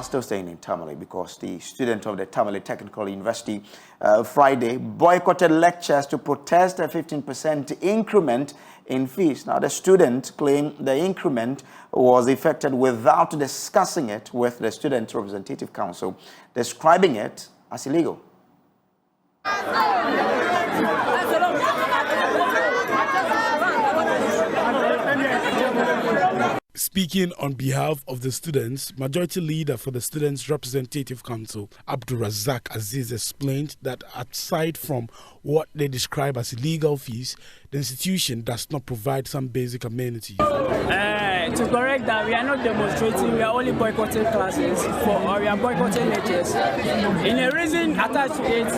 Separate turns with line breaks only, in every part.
Still staying in Tamale because the student of the Tamale Technical University Friday boycotted lectures to protest a 15% increment in fees. Now, the student claimed the increment was effected without discussing it with the Student Representative Council, describing it as illegal.
Speaking on behalf of the students, Majority Leader for the Students Representative Council, Abdulrazak Aziz, explained that aside from what they describe as illegal fees, the institution does not provide some basic amenities.
To correct that, we are not demonstrating, we are only boycotting classes, or we are boycotting lectures. In a reason attached to it,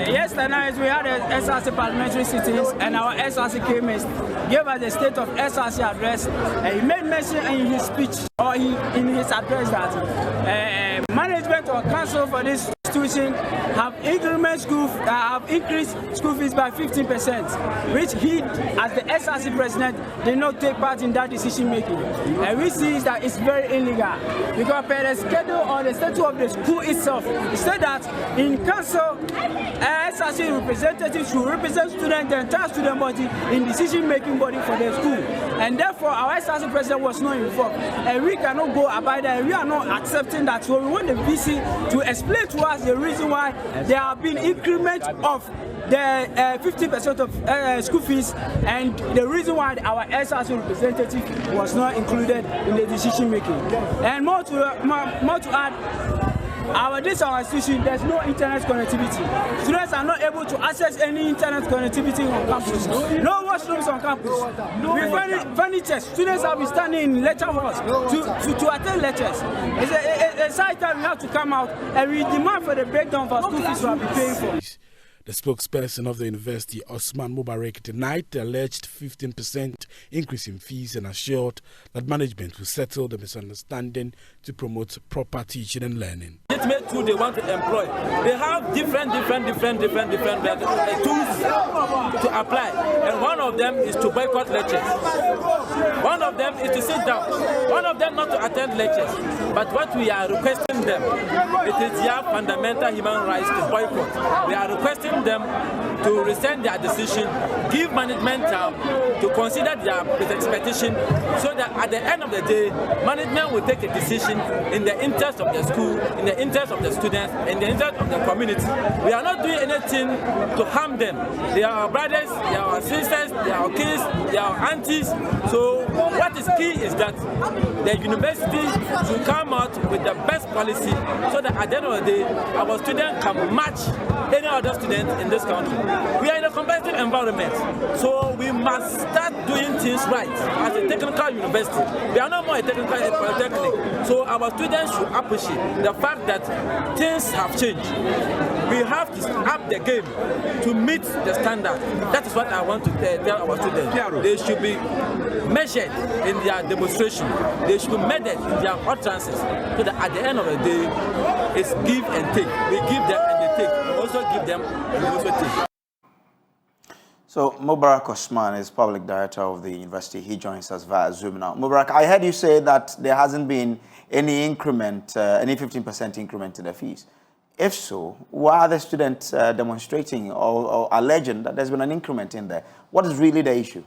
yesterday night we had a SRC parliamentary sittings and our SRC chemist gave us the state of SRC address. He made mention in his speech or in his address that management or council for this institution have increased school fees by 15%, which he, as the SRC president, did not take part in that decision making. And we see that it's very illegal because per the schedule or the statute of the school itself, it said that in council, SRC representatives should represent students, the entire student body in decision making body for the school. And therefore, our SRC president was not involved. And we cannot go about that, and we are not accepting that. So we want the VC to explain to us the reason why there have been increment of the 50% of school fees, and the reason why our SRC representative was not included in the decision making. And more to add, this our institution, there's no internet connectivity. Students are not able to access any internet connectivity on campus. No washrooms on campus. We find it students have been standing in lecture halls to attend lectures. It's a side time we have to come out and we demand for the breakdown of our school fees we have been paying for.
The spokesperson of the university, Osman Mubarak, denied the alleged 15% increase in fees and assured that management will settle the misunderstanding to promote proper teaching and learning.
Legitimate tool they want to employ. They have different tools to apply, and one of them is to boycott lectures. One of them is to sit down. One of them not to attend lectures. But what we are requesting them, it is their fundamental human rights to boycott. We are requesting them to rescind their decision, give management time to consider their expectation, so that at the end of the day, management will take a decision in the interest of the school, in the interest of the students, in the interest of the community. We are not doing anything to harm them. They are our brothers, they are our sisters, they are our kids, they are our aunties. So what is key is that the university should come out with the best policy, so that at the end of the day, our students can match any other student in this country. We are in a competitive environment, so we must start doing things right as a technical university. We are not more a technical polytechnic, so our students should appreciate the fact that things have changed. We have to up the game to meet the standard. That is what I want to tell our students. They should be measured in their demonstration. They should be measured in their utterances, so that at the end of the day, it's give and take. We give them and they take. We also give them and we also take.
So Mubarak Osman is public director of the university. He joins us via Zoom now. Mubarak, I heard you say that there hasn't been any increment, any 15% increment in the fees. If so, why are the students demonstrating or alleging that there's been an increment in there? What is really the issue?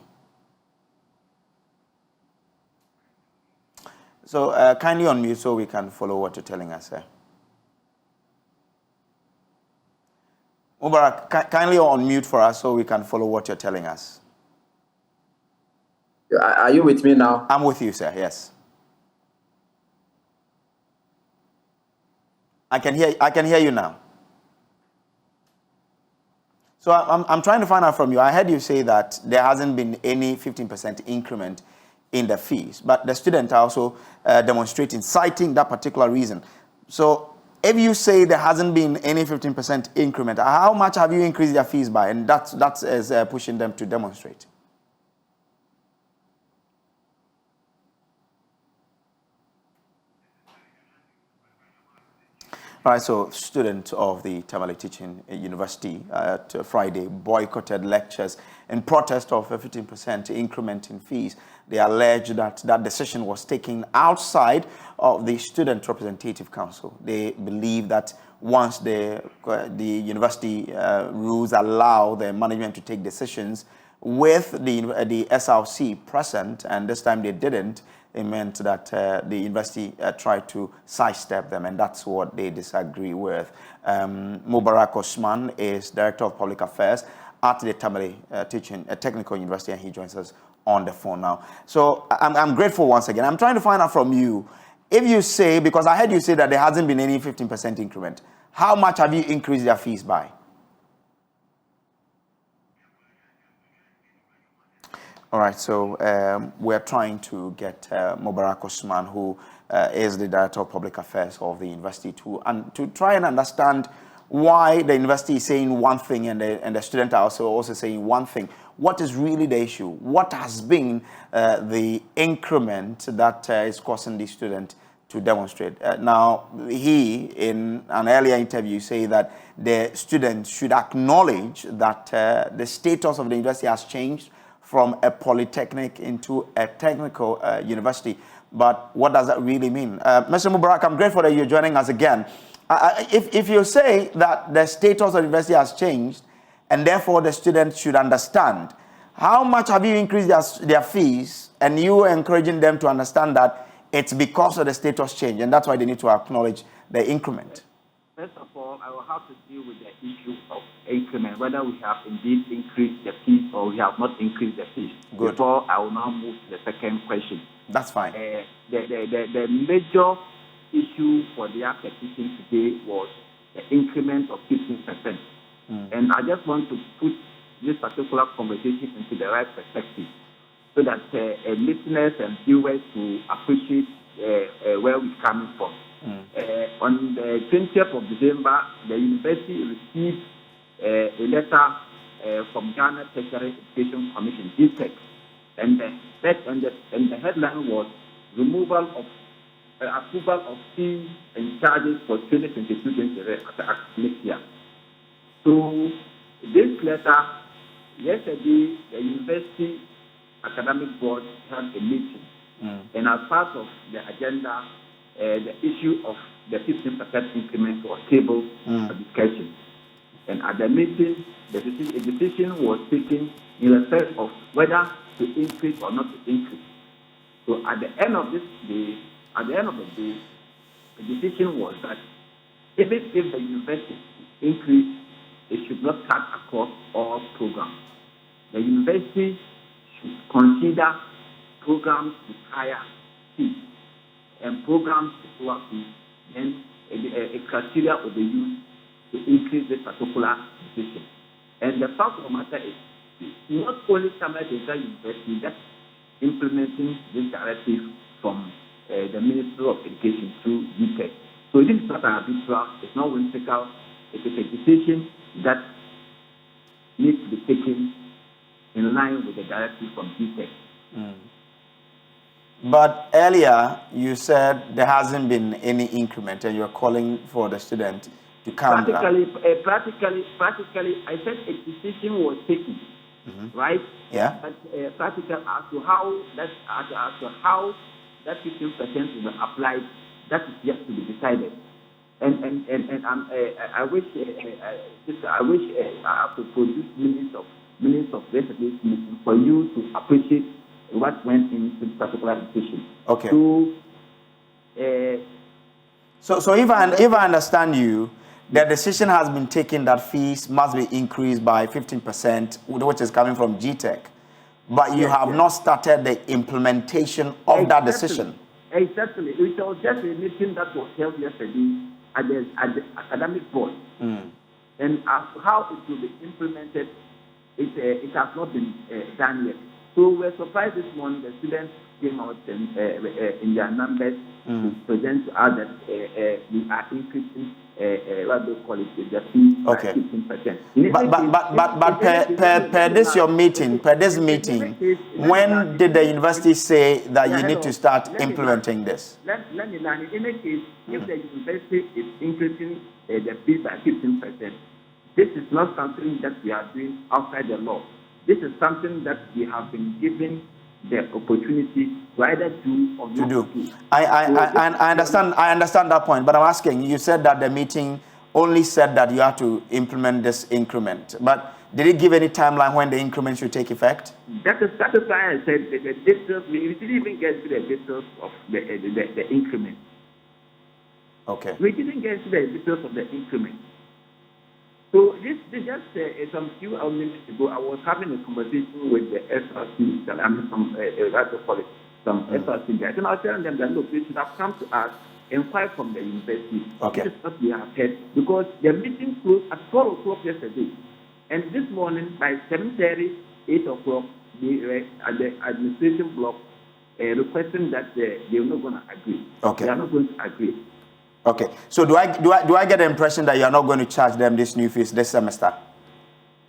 So kindly unmute so we can follow what you're telling us here. Mubarak, kindly unmute for us so we can follow what you're telling us.
Are you with me now?
I'm with you, sir, yes. I can hear you now. So I'm trying to find out from you. I heard you say that there hasn't been any 15% increment in the fees, but the students are also demonstrating, citing that particular reason. So if you say there hasn't been any 15% increment, how much have you increased their fees by? And that's pushing them to demonstrate. All right, so students of the Tamale Teaching University Friday boycotted lectures in protest of a 15% increment in fees. They allege that that decision was taken outside of the Student Representative Council. They believe that once the university rules allow the management to take decisions with the SRC present, and this time they didn't, it meant that the university tried to sidestep them, and that's what they disagree with. Mubarak Osman is Director of Public Affairs at the Tamale Technical University, and he joins us on the phone now. So I'm grateful once again. I'm trying to find out from you, if you say, because I heard you say that there hasn't been any 15% increment, how much have you increased their fees by? All right, so we're trying to get Mubarak Osman, who is the Director of Public Affairs of the university, to try and understand why the university is saying one thing and the students are also saying one thing. What is really the issue? What has been the increment that is causing the student to demonstrate? Now, he, in an earlier interview, say that the students should acknowledge that the status of the university has changed from a polytechnic into a technical university. But what does that really mean? Mr. Mubarak, I'm grateful that you're joining us again. If you say that the status of the university has changed and therefore the students should understand, how much have you increased their fees, and you are encouraging them to understand that it's because of the status change and that's why they need to acknowledge the increment?
First of all, I will have to deal with the issue of increment, whether we have indeed increased the fees or we have not increased the fees.
Good.
Before I will now move to the second question.
That's fine.
The major issue for their petition today was the increment of 15%. And I just want to put this particular conversation into the right perspective so that listeners and viewers will appreciate where we're coming from. On the 20th of December, the university received a letter from Ghana Tertiary Education Commission, GTEC, and the headline was removal of approval of fees and charges for 2022-2023 academic year. So this letter, yesterday, the university academic board held a meeting, and as part of the agenda, the issue of the 15% increment was tabled for discussion. And at the meeting, the decision was taken in respect of whether to increase or not to increase. So at the end of the day, the decision was that even if the university increase, it should not cut across all programs. The university should consider programs with higher fees and programs with lower fees, then a criteria will be used to increase this particular decision. And the fact of the matter is, not only Tamale Technical University that's implementing this directive from the Ministry of Education through GTEC. So this is not an arbitrary, it's not whimsical, it is a decision that needs to be taken in line with the directive from GTEC.
But earlier, you said there hasn't been any increment, and you're calling for the student to calm down.
Practically, I said a decision was taken, right?
Yeah.
But practically, as to how that 15% will be applied, that is yet to be decided. And I wish I could produce minutes of yesterday's meeting for you to appreciate what went into this particular decision.
Okay.
So
if I understand you, the decision has been taken that fees must be increased by 15%, which is coming from GTEC, but you have not started the implementation of that decision.
Exactly. It was just a meeting that was held yesterday at the academic board, and as to how it will be implemented, it has not been done yet. So we're surprised this morning the students came out and, in their numbers to present to us that we are increasing what do you call it, the fee by
Okay.
15%.
But per this your meeting, per this meeting, when did the university say that you need to start implementing this?
Let me learn. In any case, if the university is increasing the fee by 15%, this is not something that we are doing outside the law. This is something that we have been given the opportunity to either do or not do.
I understand that point, but I'm asking, you said that the meeting only said that you have to implement this increment, but did it give any timeline when the increment should take effect?
That is why I said the details, we didn't even get to the details of the increment.
Okay.
We didn't get to the details of the increment. So this just some few minutes ago, I was having a conversation with the SRC, some SRC guys, and I was telling them that look, they should have come to us, inquire from the university.
Okay.
This is what we have heard, because the meeting closed at 4 o'clock yesterday, and this morning by 7:30, 8 o'clock, they were at the administration block requesting that they are not going to agree.
Okay.
They are not going to agree.
Okay, so do I get the impression that you're not going to charge them this new fees this semester?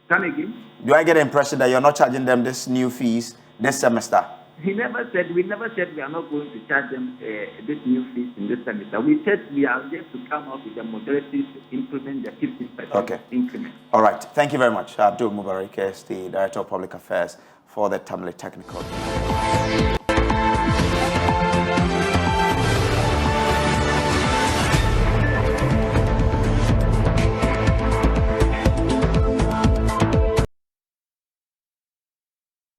Come again?
Do I get the impression that you're not charging them this new fees this semester?
We never said we are not going to charge them this new fees in this semester. We said we are just to come up with the modalities to implement the 15% increment.
All right, thank you very much. Abdul Mubarak is the Director of Public Affairs for the Tamale Technical University.